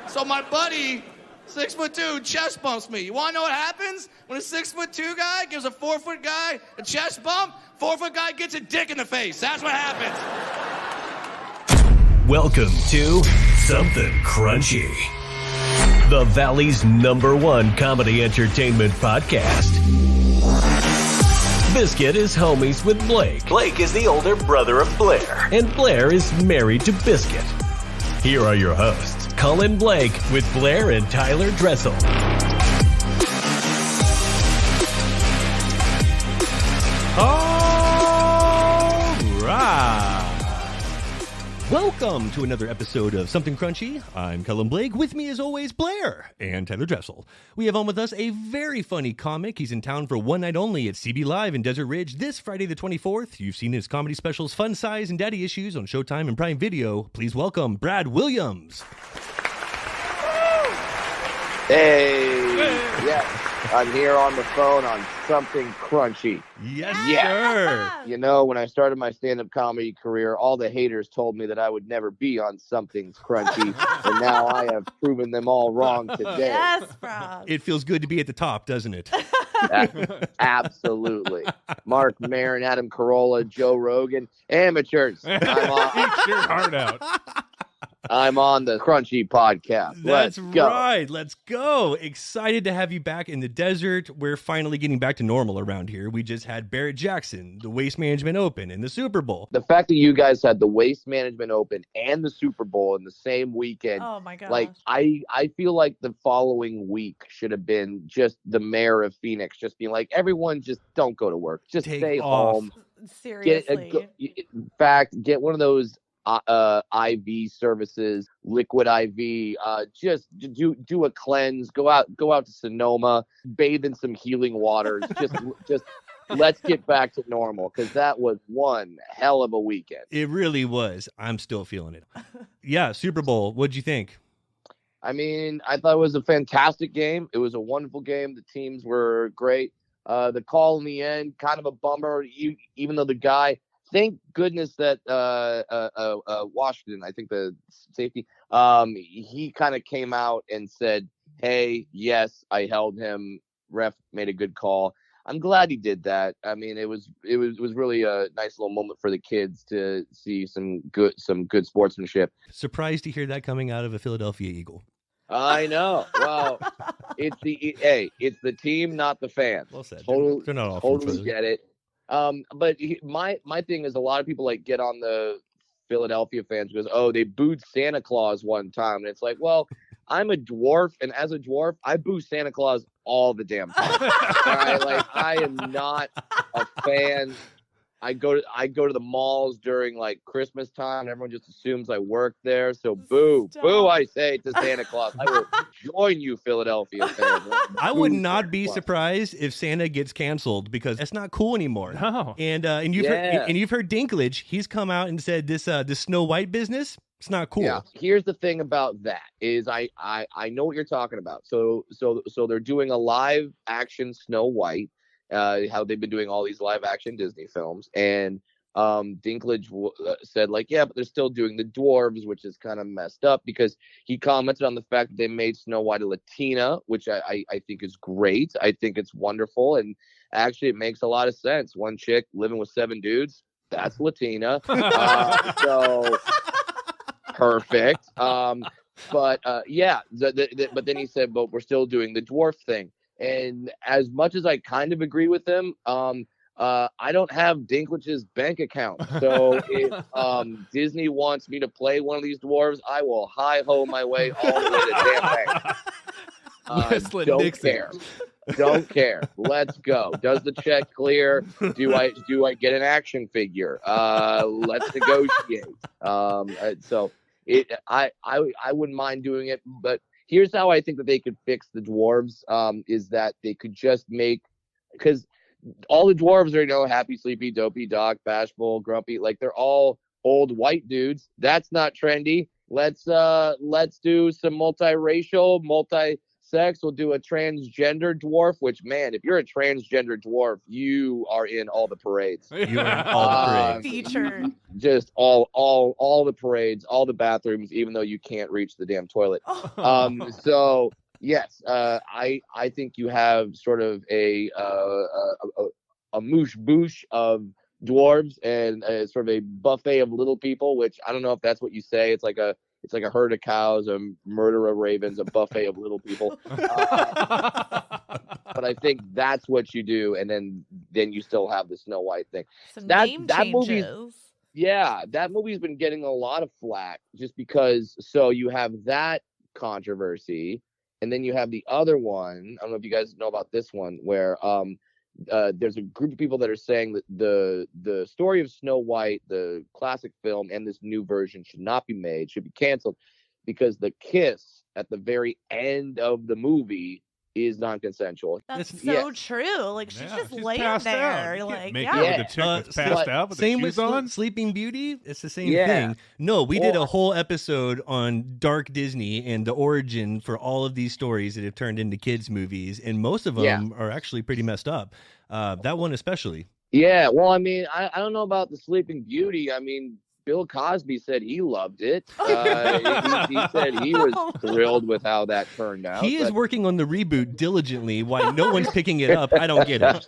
So my buddy, 6'2", chest bumps me. You want to know what happens when a 6'2" guy gives a 4-foot guy a chest bump? 4-foot guy gets a dick in the face. That's what happens. Welcome to Something Crunchy, the Valley's #1 comedy entertainment podcast. Biscuit is homies with Blake. Blake is the older brother of Blair. And Blair is married to Biscuit. Here are your hosts, Colin Blake with Blair and Tyler Dressel. All right. Welcome to another episode of Something Crunchy. I'm Colin Blake. With me, as always, Blair and Tyler Dressel. We have on with us a very funny comic. He's in town for one night only at CB Live in Desert Ridge this Friday the 24th. You've seen his comedy specials Fun Size and Daddy Issues on Showtime and Prime Video. Please welcome Brad Williams. Hey, yes, I'm here on the phone on Something Crunchy. Yes, sir. You know, when I started my stand-up comedy career, all the haters told me that I would never be on Something Crunchy, and now I have proven them all wrong today. Yes, bro. It feels good to be at the top, doesn't it? Absolutely. Mark Maron, Adam Carolla, Joe Rogan, amateurs. Eat your heart out. I'm on the Crunchy podcast. That's Let's go. right. Let's go. Excited to have you back in the desert. We're finally getting back to normal around here. We just had Barrett Jackson, the Waste Management Open, and the Super Bowl. The fact that you guys had the Waste Management Open and the Super Bowl in the same weekend, Oh my gosh. like I feel like the following week should have been just the mayor of Phoenix just being like, everyone just don't go to work. Just Take stay off. home. Seriously. In fact, get one of those IV services, liquid IV, just do a cleanse, go out to Sonoma, bathe in some healing waters, just let's get back to normal, because that was one hell of a weekend. It really was. I'm still feeling it. Yeah, Super Bowl. What'd you think? I mean, I thought it was a fantastic game. It was a wonderful game. The teams were great. The call in the end, kind of a bummer, even though the guy, thank goodness that Washington, I think the safety, he kind of came out and said, hey, yes, I held him. Ref made a good call. I'm glad he did that. I mean, it was really a nice little moment for the kids to see some good sportsmanship. Surprised to hear that coming out of a Philadelphia Eagle. I know. Well, it's the team, not the fans. Well said. Totally, They're not all totally get it. But my thing is, a lot of people like get on the Philadelphia fans because, oh, they booed Santa Claus one time, and it's like, well, I'm a dwarf, and as a dwarf, I boo Santa Claus all the damn time. All right? Like, I am not a fan. I go to the malls during like Christmas time, and everyone just assumes I work there. So boo, I say to Santa Claus. I will join you, Philadelphia fans. I would not be surprised if Santa gets canceled, because that's not cool anymore. No. And you've heard Dinklage. He's come out and said this Snow White business, it's not cool. Yeah. Here's the thing about that is I know what you're talking about. So they're doing a live action Snow White. How they've been doing all these live action Disney films, and Dinklage said like, yeah, but they're still doing the dwarves, which is kind of messed up, because he commented on the fact that they made Snow White a Latina, which I think is great. I think it's wonderful, and actually it makes a lot of sense. One chick living with 7 dudes, that's Latina. So perfect. But yeah, but then he said, but we're still doing the dwarf thing. And as much as I kind of agree with him, I don't have Dinklage's bank account. So if Disney wants me to play one of these dwarves, I will hi-ho my way all the way to damn bank. Don't care. Let's go. Does the check clear? Do I get an action figure? Let's negotiate. So I wouldn't mind doing it, but here's how I think that they could fix the dwarves, is that they could just make, because all the dwarves are, happy, sleepy, dopey, doc, bashful, grumpy. Like, they're all old white dudes. That's not trendy. Let's do some multiracial, sex, we'll do a transgender dwarf. Which, man, if you're a transgender dwarf, you are in all the parades. You're in all the parades. Featured. Just all the parades, all the bathrooms, even though you can't reach the damn toilet. So yes, I think you have sort of a moosh boosh of dwarves and sort of a buffet of little people, which I don't know if that's what you say. It's like a herd of cows, a murder of ravens, a buffet of little people. But I think that's what you do, and then you still have the Snow White thing. Some That name movie's changes. Yeah, that movie's been getting a lot of flack just because. So you have that controversy, and then you have the other one. I don't know if you guys know about this one, where there's a group of people that are saying that the story of Snow White, the classic film, and this new version should not be made, should be canceled, because the kiss at the very end of the movie is non-consensual. That's so Yes. true. Like she's just laying passed there. out. You Like can't make yeah. it with a chick that's passed out with Same the with shoes on. Sleeping Beauty. It's the same Yeah. thing. No, we did Well, a whole episode on Dark Disney and the origin for all of these stories that have turned into kids' movies, and most of them are actually pretty messed up. That one especially. Yeah, well, I mean, I don't know about the Sleeping Beauty. I mean, Bill Cosby said he loved it. He said he was thrilled with how that turned out. He is working on the reboot diligently. Why no one's picking it up? I don't get it.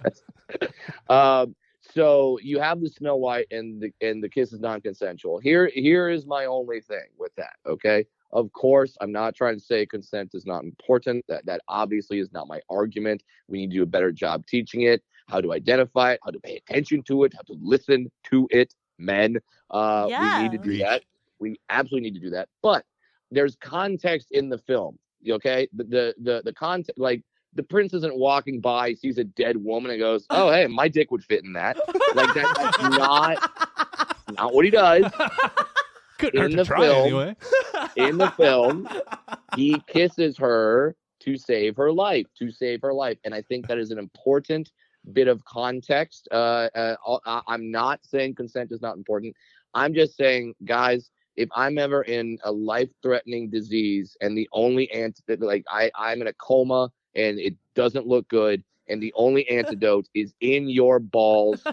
So you have the Snow White and the kiss is non-consensual. Here is my only thing with that. Okay, of course, I'm not trying to say consent is not important. That obviously is not my argument. We need to do a better job teaching it, how to identify it, how to pay attention to it, how to listen to it. Men, we need to do that. We absolutely need to do that. But there's context in the film. Okay, the context, like the prince isn't walking by, sees a dead woman, and goes, "Oh, hey, my dick would fit in that." Like that's not what he does. Couldn't hurt In to the try film, anyway. In the film, he kisses her to save her life. And I think that is an important bit of context. I'm not saying consent is not important. I'm just saying, guys, if I'm ever in a life-threatening disease and the only I'm in a coma and it doesn't look good, and the only antidote is in your balls,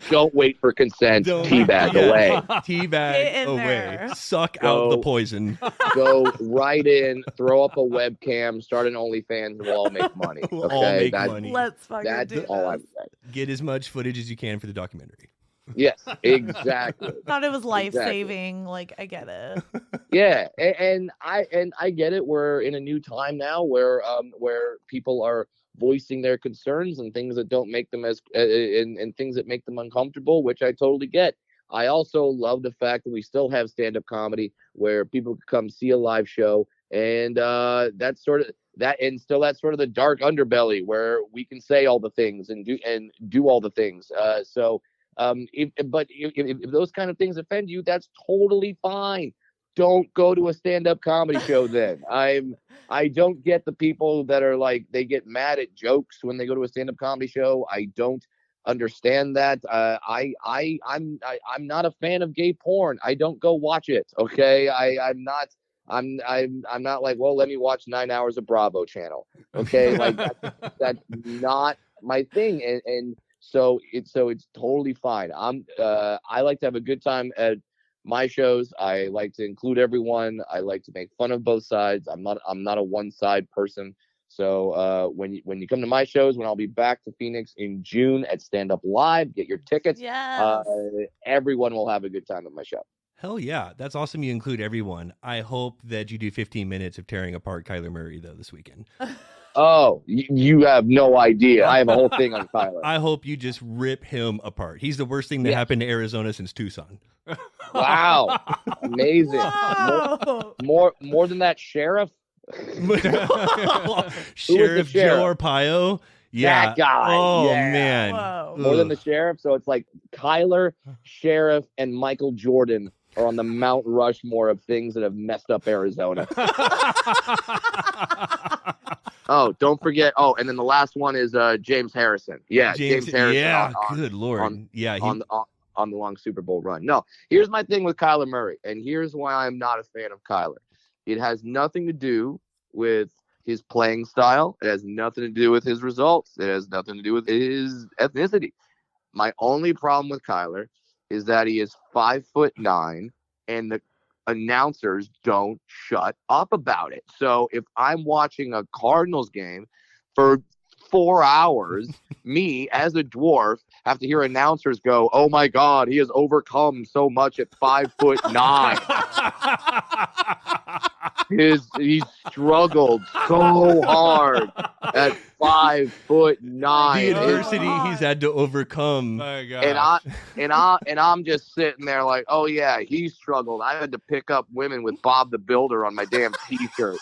don't wait for consent. Teabag away. Teabag away. There. Suck out the poison. Go right in, throw up a webcam, start an OnlyFans, and we'll all make money. Okay, We'll all make money. Let's fucking That's do all this. I'm saying. Get as much footage as you can for the documentary. Yes, exactly. Thought it was life saving. Like I get it. Yeah, and I get it. We're in a new time now where people are voicing their concerns and things that don't make them as and things that make them uncomfortable, which I totally get. I also love the fact that we still have stand-up comedy where people can come see a live show, and that's sort of the dark underbelly where we can say all the things and do all the things. If those kind of things offend you, that's totally fine. Don't go to a stand-up comedy show then. I don't get the people that are like, they get mad at jokes when they go to a stand-up comedy show. I don't understand that. I'm not a fan of gay porn. I don't go watch it. Okay. I'm not like, well, let me watch 9 hours of Bravo channel. Okay. Like that's not my thing. And so it's totally fine. I like to have a good time at my shows. I like to include everyone. I like to make fun of both sides. I'm not a one side person. So when you come to my shows, when I'll be back to Phoenix in June at Stand Up Live, get your tickets. Yes. Everyone will have a good time at my show. Hell yeah. That's awesome. You include everyone. I hope that you do 15 minutes of tearing apart Kyler Murray, though, this weekend. Oh, you have no idea. I have a whole thing on Kyler. I hope you just rip him apart. He's the worst thing that happened to Arizona since Tucson. Wow. Amazing. Whoa. More than that sheriff? Sheriff Joe Arpaio. Yeah. That guy. Oh, Yeah. man. Whoa. More than the sheriff. So it's like Kyler, Sheriff, and Michael Jordan are on the Mount Rushmore of things that have messed up Arizona. Oh, don't forget. Oh, and then the last one is James Harrison. Yeah, James Harrison. Yeah, good Lord. On the long Super Bowl run. No, here's my thing with Kyler Murray, and here's why I'm not a fan of Kyler. It has nothing to do with his playing style. It has nothing to do with his results. It has nothing to do with his ethnicity. My only problem with Kyler is that he is 5'9", and the announcers don't shut up about it. So if I'm watching a Cardinals game for 4 hours, me as a dwarf have to hear announcers go, "Oh my God, he has overcome so much at 5'9". He struggled so hard at 5'9". The adversity he's had to overcome. My gosh. And I'm just sitting there like, oh yeah, he struggled. I had to pick up women with Bob the Builder on my damn t-shirt.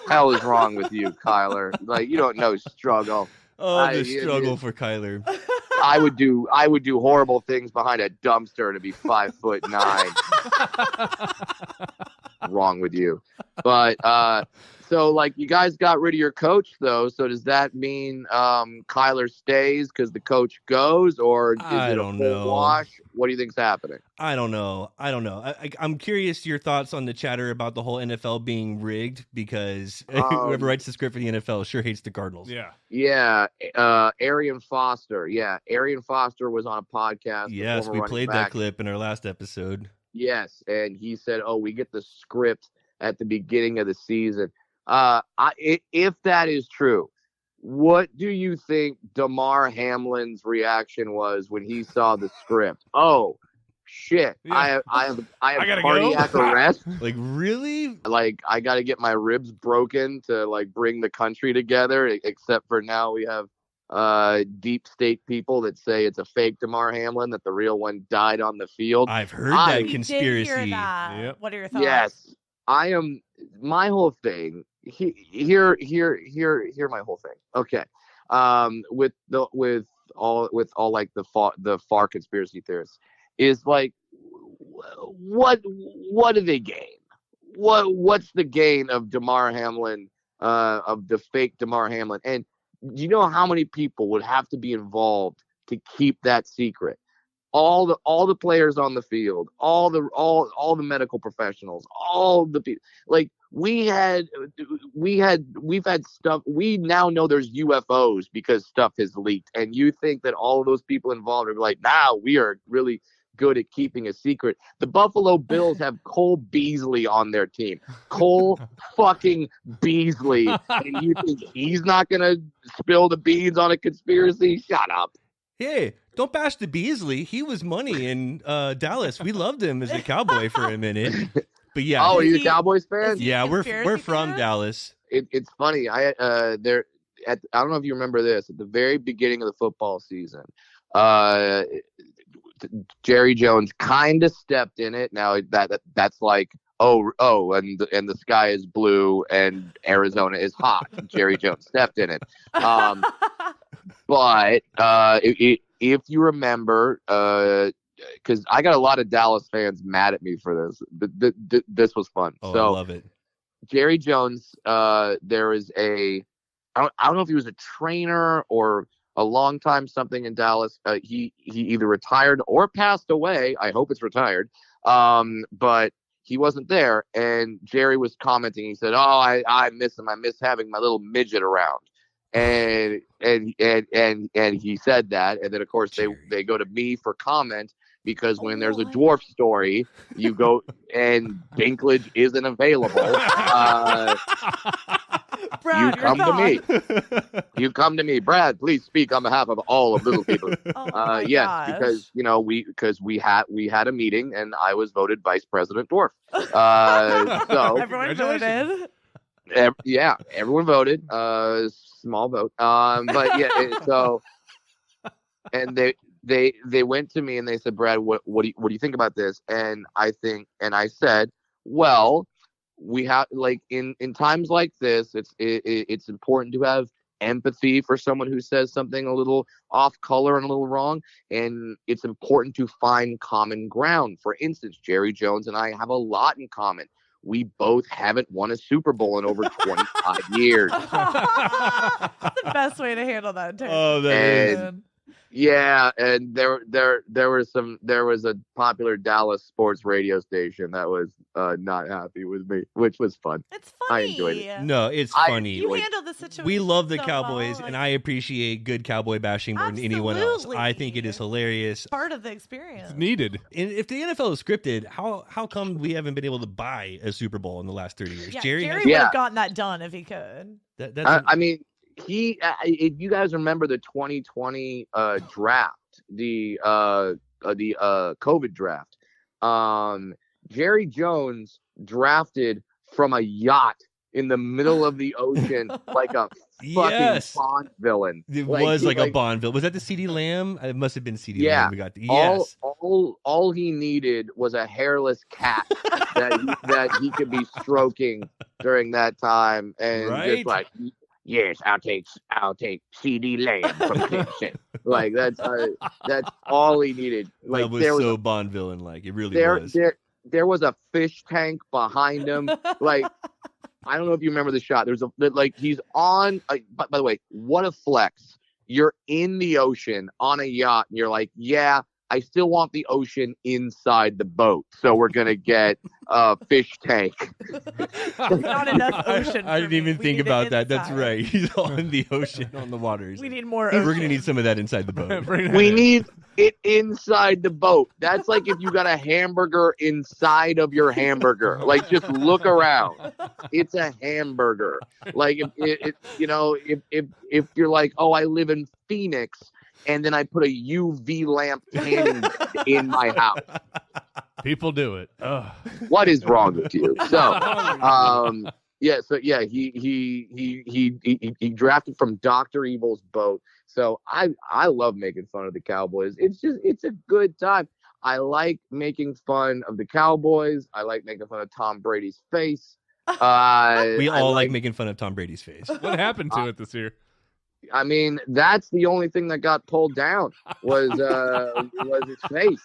Hell is wrong with you, Kyler? Like, you don't know struggle. Oh, the struggle for Kyler. I would do horrible things behind a dumpster to be 5'9". Wrong with you. But so like you guys got rid of your coach though. So does that mean Kyler stays because the coach goes, or is it a full wash? What do you think's happening? I don't know. I'm curious your thoughts on the chatter about the whole NFL being rigged, because whoever writes the script for the NFL sure hates the Cardinals. Yeah. Arian Foster. Yeah. Arian Foster was on a podcast. Yes, we played that clip in our last episode. Yes. And he said, oh, we get the script at the beginning of the season. If that is true, what do you think Damar Hamlin's reaction was when he saw the script? Oh shit! Yeah. I have cardiac arrest. Like, really? Like, I got to get my ribs broken to like bring the country together. Except for now we have deep state people that say it's a fake Damar Hamlin, that the real one died on the field. I've heard that conspiracy. Did hear that. Yep. What are your thoughts? Yes, I am. My whole thing. Hear my whole thing. Okay. With all like the far conspiracy theorists is like, what do they gain? What's the gain of Damar Hamlin, of the fake Damar Hamlin? And do you know how many people would have to be involved to keep that secret? All the players on the field, all the medical professionals, all the people. Like, we've had stuff. We now know there's UFOs because stuff has leaked, and you think that all of those people involved are like, now we are really good at keeping a secret. The Buffalo Bills have Cole Beasley on their team. Cole fucking Beasley, and you think he's not gonna spill the beans on a conspiracy? Shut up. Hey, don't bash the Beasley. He was money in Dallas. We loved him as a Cowboy for a minute. But yeah. Oh, are you a Cowboys fan? Yeah, we're from Dallas. It's funny. I don't know if you remember this. At the very beginning of the football season, Jerry Jones kind of stepped in it. Now that's like, and the sky is blue and Arizona is hot. Jerry Jones stepped in it. But if you remember, because I got a lot of Dallas fans mad at me for this. This was fun. Oh, so, I love it. Jerry Jones, there is I don't know if he was a trainer or a long time something in Dallas. He either retired or passed away. I hope it's retired. But he wasn't there. And Jerry was commenting. He said, "Oh, I miss him. I miss having my little midget around." And he said that, and then of course they go to me for comment, because when there's a dwarf story, you go and Dinklage isn't available. Brad, you come to me. You come to me, Brad. Please speak on behalf of all of little people. Yes, gosh. because we had a meeting, and I was voted Vice President Dwarf. So everyone voted. Yeah, everyone voted. Small vote. But yeah, so, and they went to me and they said, Brad, what do you think about this? And I said, well, we have, like, in times like this, it's important to have empathy for someone who says something a little off color and a little wrong, and it's important to find common ground. For instance, Jerry Jones and I have a lot in common. We both haven't won a Super Bowl in over 25 years. That's the best way to handle that. Oh, that is. Yeah, and there was a popular Dallas sports radio station that was not happy with me, which was fun. It's funny. I enjoyed it. No, it's funny. You handled the situation. We love the so Cowboys, well. and I appreciate good cowboy bashing more than anyone else. Absolutely. I think it is hilarious. Part of the experience. It's needed. And if the NFL is scripted, how come we haven't been able to buy a Super Bowl in the last 30 years? Yeah, Jerry would has- have gotten that done if he could. I mean, if you guys remember the 2020 draft, the COVID draft, Jerry Jones drafted from a yacht in the middle of the ocean like a fucking Bond villain. It was like a Bond villain. Was that the CD Lamb? It must have been CD Lamb. We got yes. All he needed was a hairless cat that he could be stroking during that time, and just like, yes, I'll take CD Lamb from Clemson. Like that's all he needed. Like that was so Bond villain like. It really was. There was a fish tank behind him. Like, I don't know if you remember the shot. There's he's on. By the way, what a flex! You're in the ocean on a yacht, and you're like, yeah, I still want the ocean inside the boat, so we're gonna get a fish tank. Not enough ocean. I didn't even think about that. That's right. He's on the ocean, on the waters. We need more ocean. We're gonna need some of that inside the boat. We need it inside the boat. That's like if you got a hamburger inside of your hamburger. Like, just look around. It's a hamburger. Like, if you're like, oh, I live in Phoenix, and then I put a UV lamp tanning in my house. People do it. Ugh. What is wrong with you? So, he drafted from Dr. Evil's boat. So I love making fun of the Cowboys. It's a good time. I like making fun of the Cowboys. I like making fun of Tom Brady's face. We all like making fun of Tom Brady's face. What happened to it this year? I mean, that's the only thing that got pulled down was his face.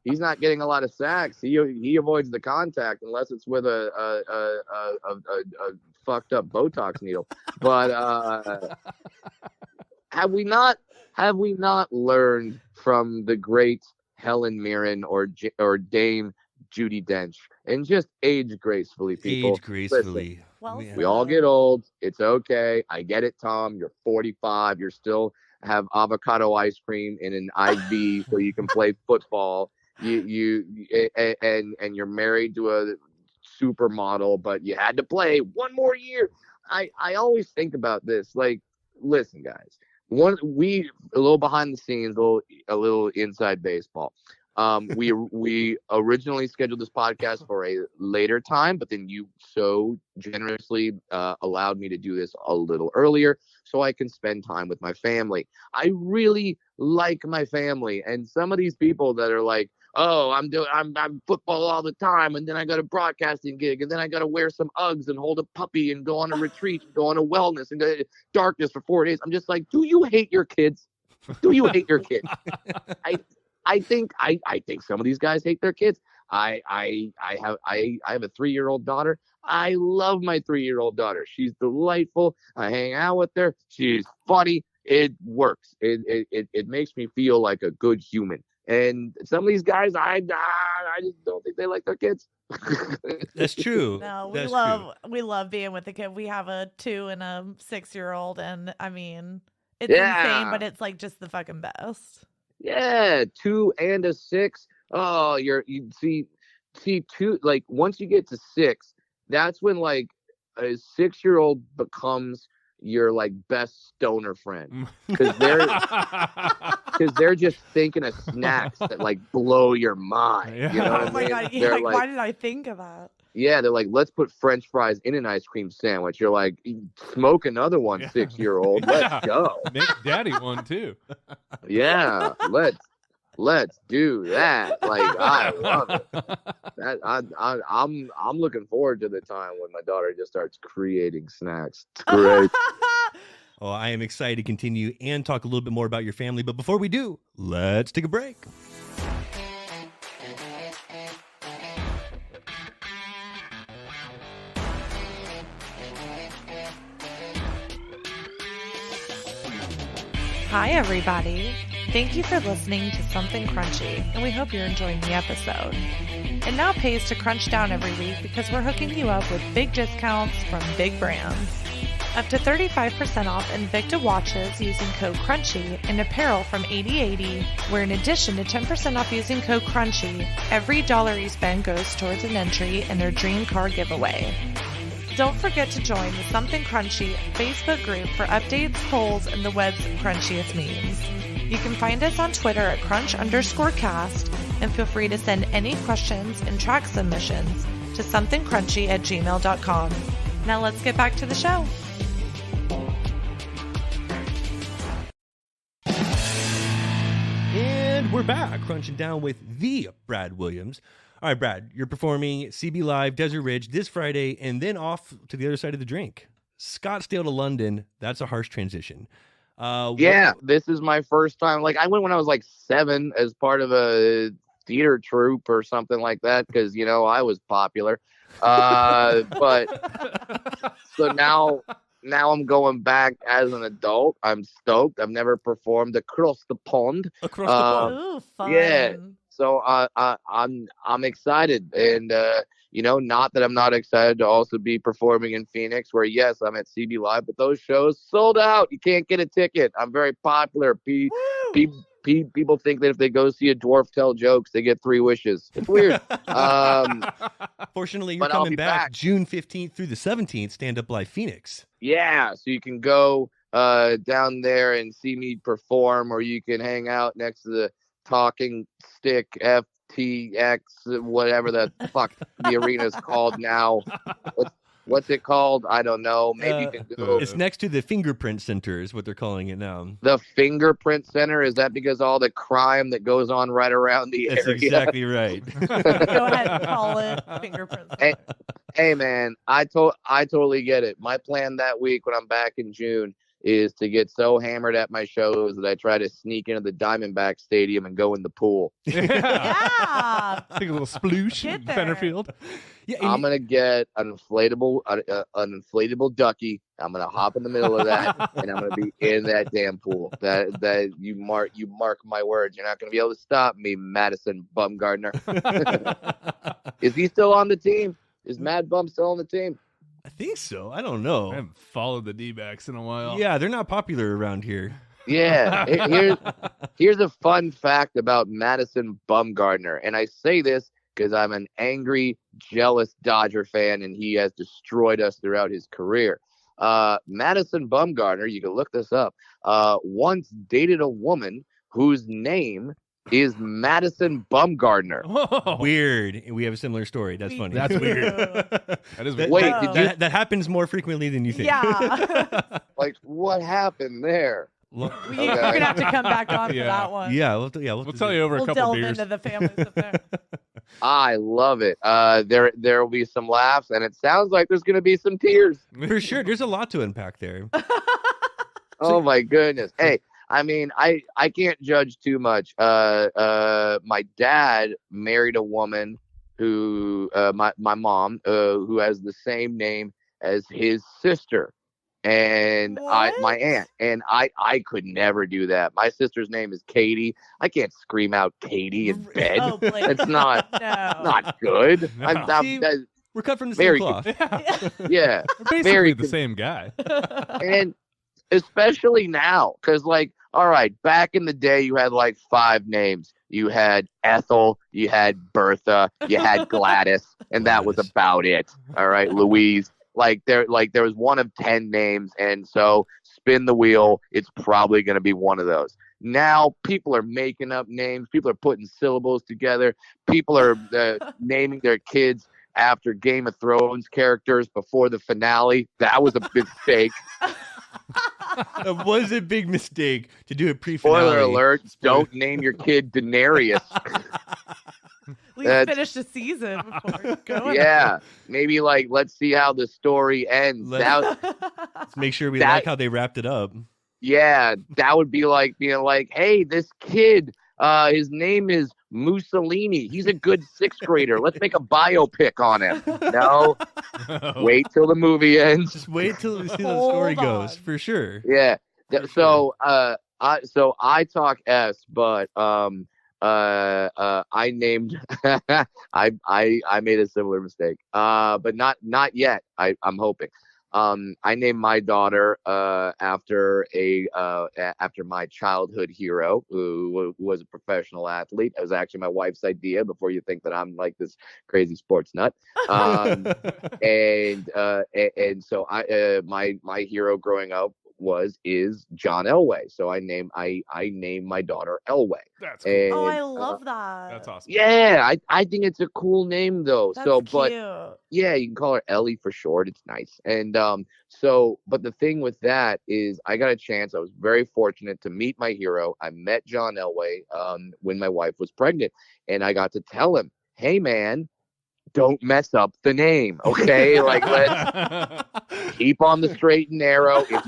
He's not getting a lot of sacks. He avoids the contact unless it's with a fucked up Botox needle. But have we not learned from the great Helen Mirren or Dame Judi Dench and just age gracefully, people? Age gracefully. Listen, we all get old. It's okay. I get it, Tom. You're 45. You still have avocado ice cream in an IV so you can play football. And you're married to a supermodel, but you had to play one more year. I always think about this. Like, listen, guys. A little behind the scenes, a little inside baseball. We originally scheduled this podcast for a later time, but then you so generously allowed me to do this a little earlier so I can spend time with my family. I really like my family, and some of these people that are like, oh, I'm football all the time, and then I got a broadcasting gig, and then I got to wear some Uggs and hold a puppy and go on a retreat, and go on a wellness and go to darkness for 4 days. I'm just like, do you hate your kids? Do you hate your kids? I think some of these guys hate their kids. I have a 3-year-old daughter. I love my 3-year-old daughter. She's delightful. I hang out with her. She's funny. It works. It makes me feel like a good human. And some of these guys, I just don't think they like their kids. That's true. No, That's we love being with the kid. We have a 2 and a 6-year-old, and I mean, it's insane, but it's like just the fucking best. Yeah, 2 and a 6. Oh, you see 2. Like, once you get to 6, that's when like a 6-year-old becomes your like best stoner friend, because they're just thinking of snacks that like blow your mind. Yeah. You know what Oh I my mean? god! They're Like, why did I think of that? Yeah, they're like, let's put French fries in an ice cream sandwich. You're like, smoke another one, 6-year-old. Let's go. Make daddy one too. Yeah, let's do that. Like, I love it. That I'm looking forward to the time when my daughter just starts creating snacks. It's great. Oh, I am excited to continue and talk a little bit more about your family. But before we do, let's take a break. Hi, everybody. Thank you for listening to Something Crunchy, and we hope you're enjoying the episode. It now pays to crunch down every week because we're hooking you up with big discounts from big brands. Up to 35% off Invicta watches using code CRUNCHY and apparel from 8080, where in addition to 10% off using code CRUNCHY, every dollar you spend goes towards an entry in their dream car giveaway. Don't forget to join the Something Crunchy Facebook group for updates, polls, and the web's crunchiest memes. You can find us on Twitter at crunch_cast, and feel free to send any questions and track submissions to somethingcrunchy@gmail.com. Now let's get back to the show. And we're back, crunching down with the Brad Williams. All right, Brad, you're performing CB Live, Desert Ridge this Friday, and then off to the other side of the drink. Scottsdale to London, that's a harsh transition. This is my first time. Like, I went when I was like 7 as part of a theater troupe or something like that because, you know, I was popular. But so now I'm going back as an adult. I'm stoked. I've never performed across the pond. Ooh, fun. Yeah. So I'm excited, and you know, not that I'm not excited to also be performing in Phoenix, where yes, I'm at CB Live, but those shows sold out. You can't get a ticket. I'm very popular. People think that if they go see a dwarf tell jokes, they get 3 wishes. It's weird. Fortunately, you're coming back June 15th through the 17th, Stand Up Live Phoenix. Yeah, so you can go down there and see me perform, or you can hang out next to the Talking Stick FTX, whatever the fuck the arena's called now. What's it called? I don't know. Maybe you can go. It's next to the Fingerprint Center is what they're calling it now. The Fingerprint Center? Is that because all the crime that goes on right around the area? That's exactly right. Go ahead and call it Fingerprint Center. Hey man, I totally get it. My plan that week when I'm back in June is to get so hammered at my shows that I try to sneak into the Diamondback Stadium and go in the pool. Yeah. Take a little sploosh in Get there. Centerfield. Yeah, I'm gonna get an inflatable ducky. I'm gonna hop in the middle of that, and I'm gonna be in that damn pool. That you mark my words. You're not gonna be able to stop me, Madison Bumgardner. Is he still on the team? Is Mad Bum still on the team? I think so. I don't know. I haven't followed the D-backs in a while. Yeah, they're not popular around here. Yeah. Here's a fun fact about Madison Bumgardner, and I say this because I'm an angry, jealous Dodger fan, and he has destroyed us throughout his career. Madison Bumgardner, you can look this up, once dated a woman whose name is Madison Bumgardner. Whoa. Weird. We have a similar story. That's funny. That's weird. That is weird. Wait, that happens more frequently than you think. Yeah. Like, what happened there? You're going to have to come back on for that one. Yeah, We'll tell you over a We'll couple delve beers. into the family stuff there. I love it. There will be some laughs, and it sounds like there's going to be some tears. For sure. There's a lot to unpack there. Oh my goodness. Hey, I mean, I can't judge too much. My dad married a woman who, my mom, who has the same name as his sister. And my aunt, and I could never do that. My sister's name is Katie. I can't scream out Katie in bed. Oh, Blake. It's not good. No. See, we're cut from the Very same cloth. Yeah. We're basically the same guy. And especially now, because, like, all right, back in the day, you had like 5 names. You had Ethel, you had Bertha, you had Gladys, and that was about it. All right, Louise. Like there was one of 10 names, and so spin the wheel. It's probably going to be one of those. Now people are making up names. People are putting syllables together. People are naming their kids after Game of Thrones characters before the finale. That was a mistake. It was a big mistake to do it pre-finale. Spoiler alert, don't name your kid Daenerys. At least finish the season before going. Yeah, maybe like let's see how the story ends. Let's make sure we like how they wrapped it up. Yeah, that would be like being like, hey, this kid, his name is Mussolini. He's a good 6th grader. Let's make a biopic on him. No, wait till the movie ends. Just wait till we see how the story goes, for sure. Yeah. So So I talk S, but I named I made a similar mistake. But not yet. I'm hoping. I named my daughter after my childhood hero, who was a professional athlete. It was actually my wife's idea. Before you think that I'm like this crazy sports nut, and so my hero growing up is John Elway. So I named my daughter Elway. That's cool. And, Oh, I love that. That's awesome. Yeah, I think it's a cool name though. That's so, cute. but yeah, you can call her Ellie for short. It's nice. And but the thing with that is, I got a chance. I was very fortunate to meet my hero. I met John Elway when my wife was pregnant, and I got to tell him, "Hey, man, don't mess up the name, okay? Like, let's keep on the straight and narrow. If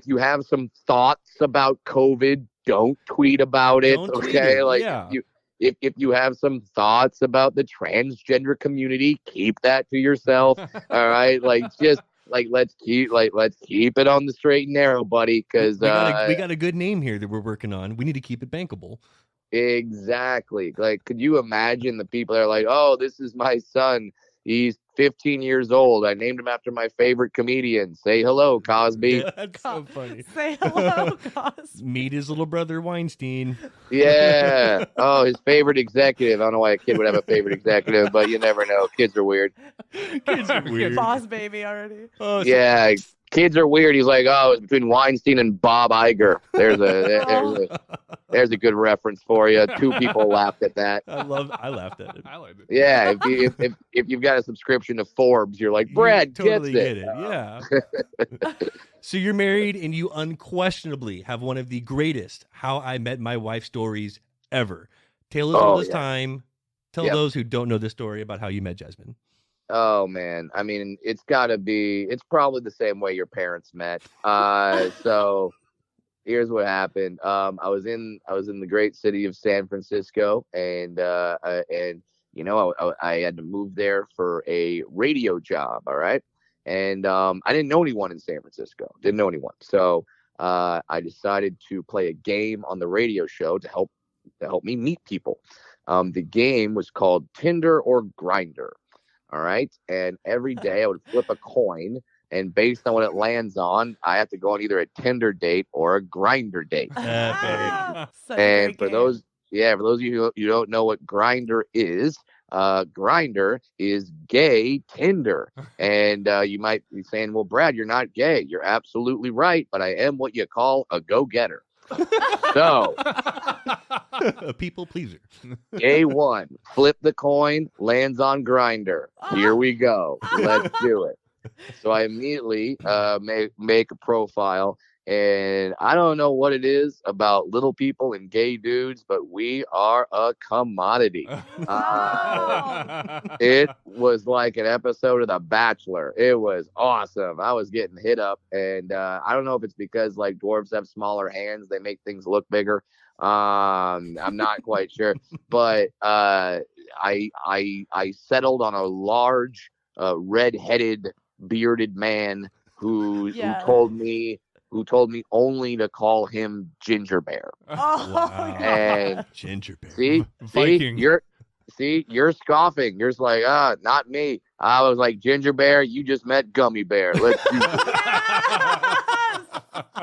you have some thoughts about COVID, don't tweet about it, Don't tweet okay? it, Like, yeah. if you have some thoughts about the transgender community, keep that to yourself, all right? Like, just let's keep it on the straight and narrow, buddy, because we got a good name here that we're working on. We need to keep it bankable. Exactly. Like, could you imagine the people that are like, "Oh, this is my son. He's 15 years old. I named him after my favorite comedian. Say hello, Cosby." That's so funny. Say hello, Cosby. Meet his little brother Weinstein. Yeah. Oh, his favorite executive. I don't know why a kid would have a favorite executive, but you never know. Kids are weird. Kids are weird. Boss baby already. Oh, so- Yeah. Kids are weird. He's like, "Oh, it's between Weinstein and Bob Iger." There's a good reference for you. Two people laughed at that. I laughed at it. I liked it. Yeah, if you've got a subscription to Forbes, you're like, Brad You totally gets get it. Yeah. So you're married, and you unquestionably have one of the greatest "How I Met My Wife" stories ever. Tale as old as time. Tell those who don't know the story about how you met Jasmine. Oh man, I mean, it's probably the same way your parents met. So here's what happened. I was in the great city of San Francisco, and you know, I had to move there for a radio job. All right, and I didn't know anyone in San Francisco. Didn't know anyone, so I decided to play a game on the radio show to help me meet people. The game was called Tinder or Grinder. All right. And every day I would flip a coin, and based on what it lands on, I have to go on either a Tinder date or a Grinder date. Such a And great for game. those of you who don't know what Grinder is gay Tinder. And you might be saying, "Well, Brad, you're not gay." You're absolutely right, but I am what you call a go-getter. So A people pleaser. A1, flip the coin, lands on Grinder. Here we go. Let's do it. So I immediately make a profile, and I don't know what it is about little people and gay dudes, but we are a commodity. It was like an episode of The Bachelor. It was awesome. I was getting hit up, and I don't know if it's because like dwarves have smaller hands, they make things look bigger. I'm not quite sure, but I settled on a large red-headed bearded man who told me only to call him Ginger Bear. Oh, Wow. And Ginger Bear. Viking. you're scoffing. You're just like, not me. I was like, Ginger Bear, you just met Gummy Bear. Let's do this.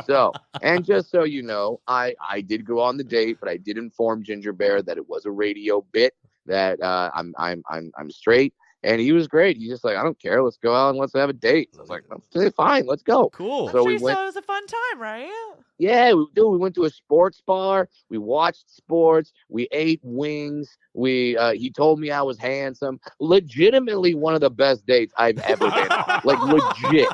So, and just so you know, I did go on the date, but I did inform Ginger Bear that it was a radio bit, that I'm straight. And he was great. He's just like, "I don't care. Let's go out and let's have a date." I was like, "Okay, fine, let's go." Cool. I'm So sure we you went. said it was a fun time, right? Yeah, we went to a sports bar. We watched sports. We ate wings. He told me I was handsome. Legitimately one of the best dates I've ever been on. Like, legit.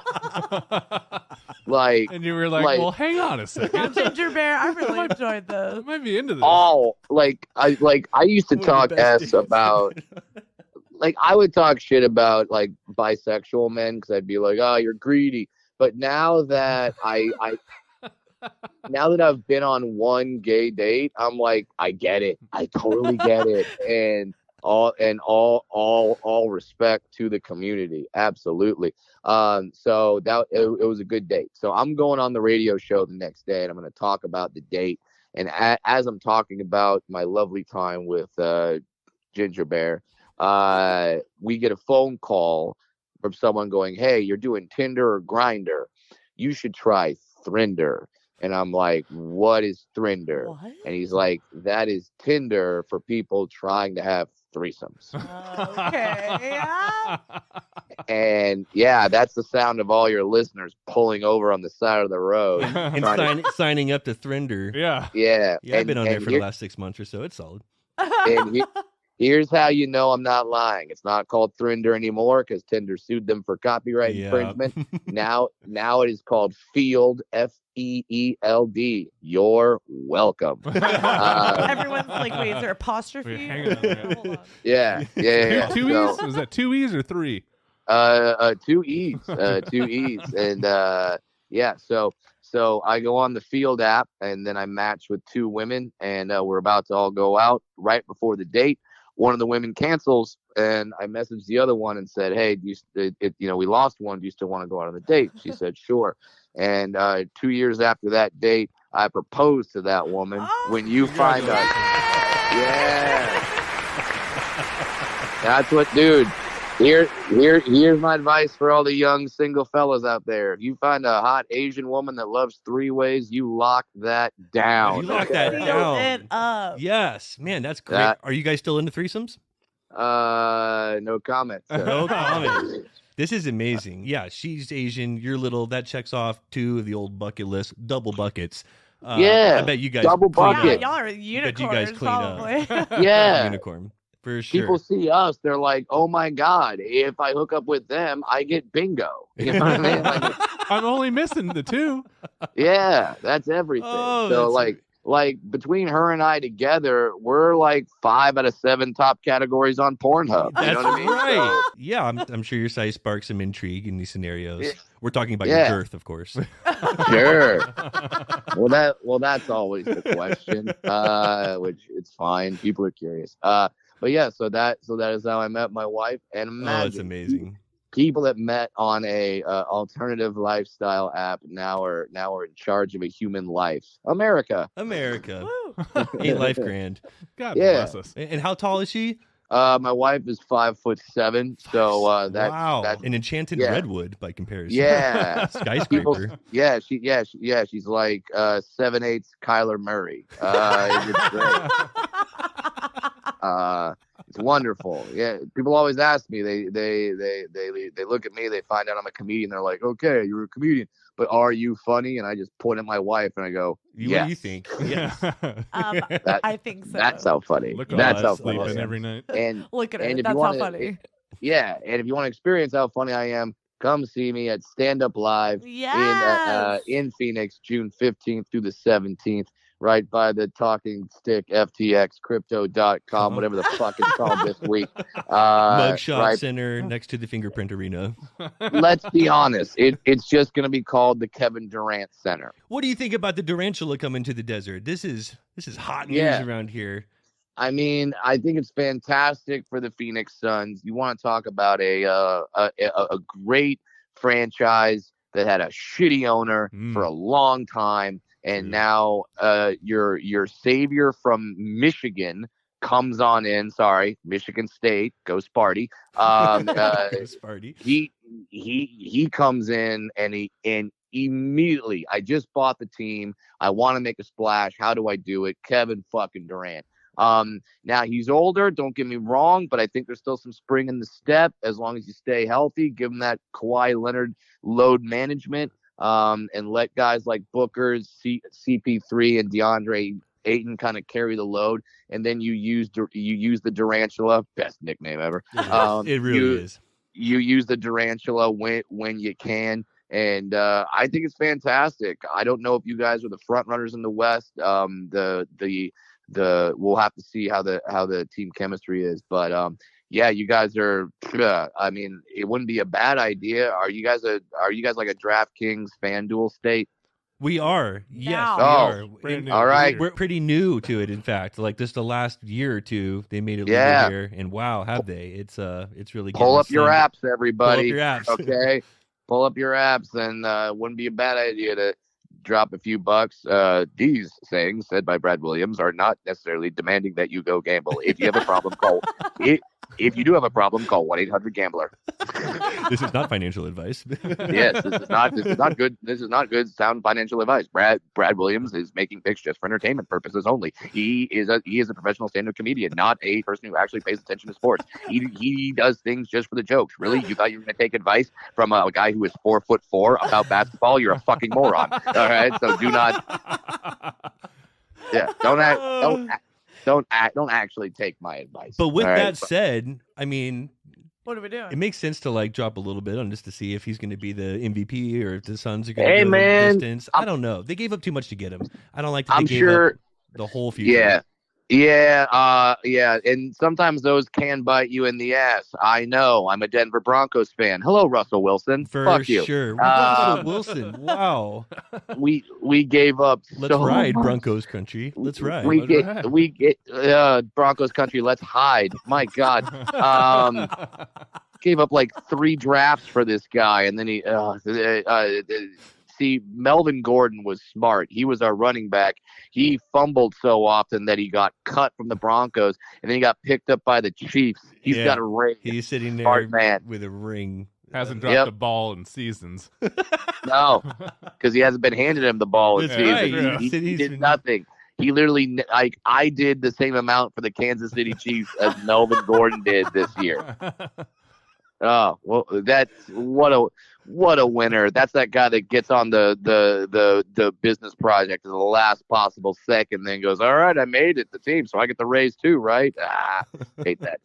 Like, And you were like, "Well, hang on a Now, second. Ginger Bear, I really enjoyed I this. might be into this." all I used to One of the talk best s dates. about. Like, I would talk shit about like bisexual men because I'd be like, "Oh, you're greedy." But now that now that I've been on one gay date, I'm like, I get it. I totally get it. And all respect to the community, absolutely. So it was a good date. So I'm going on the radio show the next day, and I'm going to talk about the date. And as I'm talking about my lovely time with Ginger Bear, we get a phone call from someone going, "Hey, you're doing Tinder or Grinder? You should try Thrinder." And I'm like, "What is Thrinder?" What? And he's like, "That is Tinder for people trying to have threesomes." Okay. And yeah, that's the sound of all your listeners pulling over on the side of the road. And signing up to Thrinder. Yeah. Yeah. Yeah, I've been on there for the last 6 months or so. It's solid. And here's how you know I'm not lying. It's not called Thrinder anymore because Tinder sued them for copyright infringement. Now it is called Field, FEELD. You're welcome. Everyone's like, wait, is there apostrophe? Hang on. Hold on. Yeah. Two E's? Was that 2 E's or 3? 2 E's, 2 E's, and yeah. So I go on the Field app, and then I match with 2 women, and we're about to all go out. Right before the date, one of the women cancels, and I messaged the other one and said, "Hey, we lost one. Do you still want to go out on the date?" She said, "Sure." And 2 years after that date, I proposed to that woman. When you find us, yeah, that's what, dude. Here's my advice for all the young single fellas out there. If you find a hot Asian woman that loves 3 ways, you lock that down. You lock that Seal down. it up. Yes, man, that's great. Are you guys still into threesomes? No comment. No comment. This is amazing. Yeah, she's Asian. You're little. That checks off 2 of the old bucket list, double buckets. Yeah, I bet you guys double clean bucket. up. Y'all are I bet you unicorns, guys clean probably. up. Yeah. Unicorn. For sure. People see us, they're like, "Oh my God, if I hook up with them, I get bingo." You know what I mean? Like, I'm only missing the 2. yeah, that's everything. Oh, So that's like between her and I together, we're like 5 out of 7 top categories on Pornhub. You know what I mean? Right. Yeah, I'm sure your size sparks some intrigue in these scenarios. Yeah. We're talking about Yeah. your girth, of course. Sure. Well, that's always the question. Which it's fine. People are curious. But yeah, so that is how I met my wife. And imagine, Oh, it's amazing. people that met on a alternative lifestyle app now are in charge of a human life. America. America. Woo. Ain't life grand. God Yeah. bless us. And how tall is she? My wife is 5'7", so that's wow. that's An enchanted yeah. redwood by comparison. yeah. Skyscraper. She's like 7/8 Kyler Murray. It's great. It's wonderful. Yeah, people always ask me. They look at me. They find out I'm a comedian. They're like, "Okay, you're a comedian, but are you funny?" And I just point at my wife and I go, What do "Yes." you think? Yeah. I think so. That's how funny. Look That's at how us funny. sleeping I am. every night. And Look at and it. if That's you how wanna- funny. yeah, and if you want to experience how funny I am, come see me at Stand Up Live Yes. in Phoenix, June 15th through the 17th. Right by the Talking Stick, FTX, Crypto.com, whatever the fuck it's called this week. Mugshot Right. Center next to the Fingerprint Arena. Let's be honest. It's just going to be called the Kevin Durant Center. What do you think about the Durantula coming to the desert? This is hot news Yeah. around here. I mean, I think it's fantastic for the Phoenix Suns. You want to talk about a great franchise that had a shitty owner for a long time. And now your savior from Michigan comes on in. Sorry, Michigan State, go Sparty. Sparty. He comes in and immediately, I just bought the team. I want to make a splash. How do I do it? Kevin fucking Durant. Now he's older, don't get me wrong, but I think there's still some spring in the step as long as you stay healthy. Give him that Kawhi Leonard load management. And let guys like Booker's, CP3 and DeAndre Ayton kind of carry the load, and then you use the Durantula, best nickname ever. It really is. You use the Durantula when you can, and I think it's fantastic. I don't know if you guys are the front runners in the West. We'll have to see how the team chemistry is, but yeah, you guys are. I mean, it wouldn't be a bad idea. Are you guys like a DraftKings FanDuel state? We are. Yes, Now. we Oh, are. brand new. All right. We're pretty new to it, in fact. Like just the last year or two, they made it Yeah. legal here, and wow, have they? It's really Pull getting up your slammed. apps, everybody. Pull up your apps. Okay, pull up your apps, and wouldn't be a bad idea to drop a few bucks. These sayings said by Brad Williams are not necessarily demanding that you go gamble. If you have a problem, call. If you do have a problem, call 1-800-GAMBLER. This is not financial advice. Yes, this is not good. This is not good sound financial advice. Brad Williams is making picks just for entertainment purposes only. He is a professional stand-up comedian, not a person who actually pays attention to sports. He does things just for the jokes. Really, you thought you were going to take advice from a guy who is 4'4" about basketball? You're a fucking moron. All right, so do not. Yeah, don't actually take my advice. But with all right? that said, I mean, What are we doing? it makes sense to like drop a little bit on just to see if he's going to be the MVP or if the Suns are going to Hey, go man, the distance. I don't know. They gave up too much to get him. I don't like that I'm they gave sure. up the whole future. Yeah, and sometimes those can bite you in the ass. I know. I'm a Denver Broncos fan. Hello, Russell Wilson. For Fuck you. sure. Russell Wilson. Wow. We Let's gave up so ride much. Broncos country. Let's ride. We get Broncos country. Let's hide. My God. Gave up like 3 drafts for this guy, and then he see, Melvin Gordon was smart. He was our running back. He fumbled so often that he got cut from the Broncos, and then he got picked up by the Chiefs. He's got a ring. He's sitting there Smart man. with a ring. Hasn't dropped a ball in seasons. No, because he hasn't been handed him the ball this That's season. right. He did nothing. He literally, like, I did the same amount for the Kansas City Chiefs as Melvin Gordon did this year. Oh, well, that's what a winner. That's that guy that gets on the business project at the last possible second, then goes, all right, I made it, the team, so I get the raise too, right? Hate that.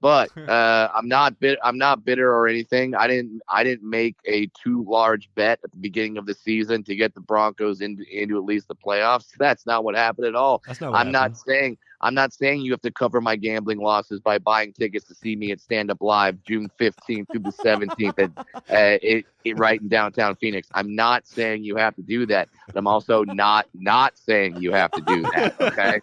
But I'm not bitter or anything. I didn't make a too large bet at the beginning of the season to get the Broncos into at least the playoffs. That's not what happened at all. That's not what happened. I'm not saying you have to cover my gambling losses by buying tickets to see me at Stand Up Live June 15th through the 17th right in downtown Phoenix. I'm not saying you have to do that, but I'm also not saying you have to do that. Okay.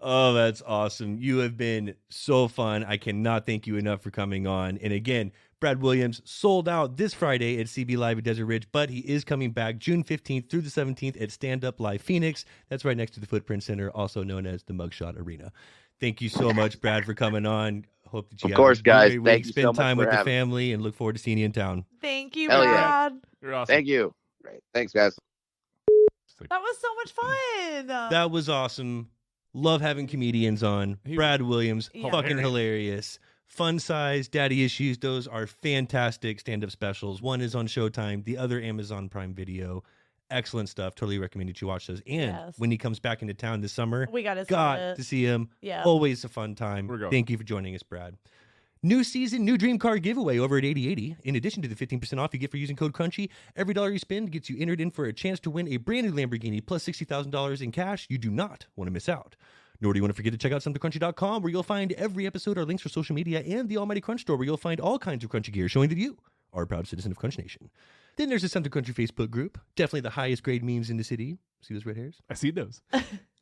Oh, that's awesome. You have been so fun. I cannot thank you enough for coming on. And again, Brad Williams sold out this Friday at CB Live at Desert Ridge, but he is coming back June 15th through the 17th at Stand Up Live Phoenix. That's right next to the Footprint Center, also known as the Mugshot Arena. Thank you so much, Brad, for coming on. Hope that you Of course, have a guys. great week. Thank you Spend so much time for with the having me. family and look forward to seeing you in town. Thank you, Hell yeah. Brad. You're awesome. Thank you. Great. Thanks, guys. That was so much fun. That was awesome. Love having comedians on. Brad Williams, Yeah. fucking hilarious. Fun Size, Daddy Issues, those are fantastic stand-up specials. One is on Showtime, the other Amazon Prime Video. Excellent stuff. Totally recommend that you watch those. And Yes. when he comes back into town this summer, We got to see him. Yeah. Always a fun time. We're going. Thank you for joining us, Brad. New season, new dream car giveaway over at 8080. In addition to the 15% off you get for using code CRUNCHY, every dollar you spend gets you entered in for a chance to win a brand new Lamborghini plus $60,000 in cash. You do not want to miss out. Nor do you want to forget to check out SomethingCrunchy.com, where you'll find every episode, our links for social media, and the Almighty Crunch Store, where you'll find all kinds of crunchy gear showing that you are a proud citizen of Crunch Nation. Then there's the Something Crunchy Facebook group. Definitely the highest grade memes in the city. See those red hairs? I see those.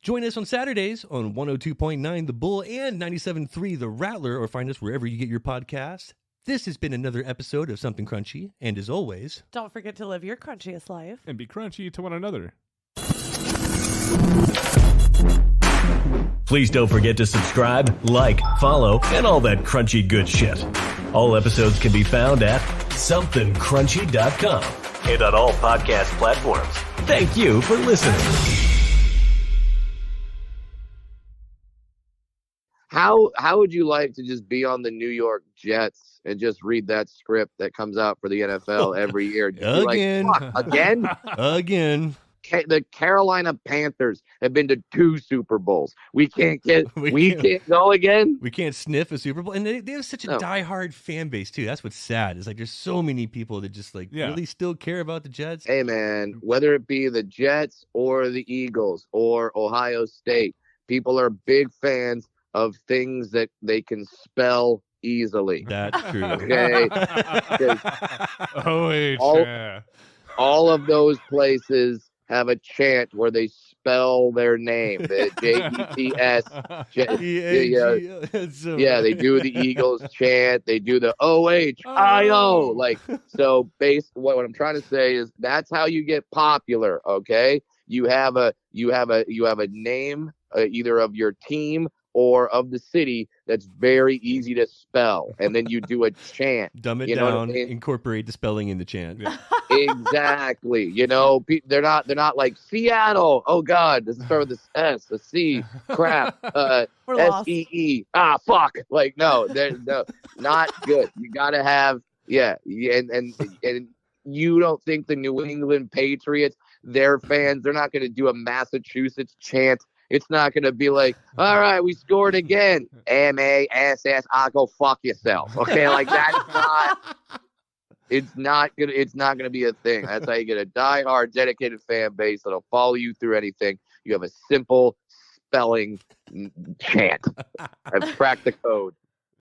Join us on Saturdays on 102.9 The Bull and 97.3 The Rattler, or find us wherever you get your podcasts. This has been another episode of Something Crunchy, and as always, Don't forget to live your crunchiest life. And be crunchy to one another. Please don't forget to subscribe, like, follow, and all that crunchy good shit. All episodes can be found at somethingcrunchy.com and on all podcast platforms. Thank you for listening. How would you like to just be on the New York Jets and just read that script that comes out for the NFL every year? Just be Again. Like, "Fuck, again? again, The Carolina Panthers have been to 2 Super Bowls. We can't We can't go again. we can't sniff a Super Bowl. And they have such a No. diehard fan base, too. That's what's sad. It's like there's so many people that just really still care about the Jets. Hey man, whether it be the Jets or the Eagles or Ohio State, people are big fans of things that they can spell easily. That's true. Okay. Oh, yeah. All of those places have a chant where they spell their name, the Jets. Yeah, they do the Eagles chant. They do the OHIO. Like, so what I'm trying to say is that's how you get popular. Okay, you have a name either of your team or of the city that's very easy to spell, and then you do a chant. Dumb it You know what I down. mean? Incorporate the spelling in the chant. Exactly. You know, they're not like Seattle. Oh God, does it start with this S, a C? Crap. We're lost. SEE. Ah, fuck. Like no, no, not good. You gotta have and you don't think the New England Patriots, their fans, they're not gonna do a Massachusetts chant. It's not going to be like, all right, we scored again. MASS, go fuck yourself. Okay, like that's not. It's not gonna be a thing. That's how you get a diehard, dedicated fan base that'll follow you through anything. You have a simple spelling chant. I've cracked the code.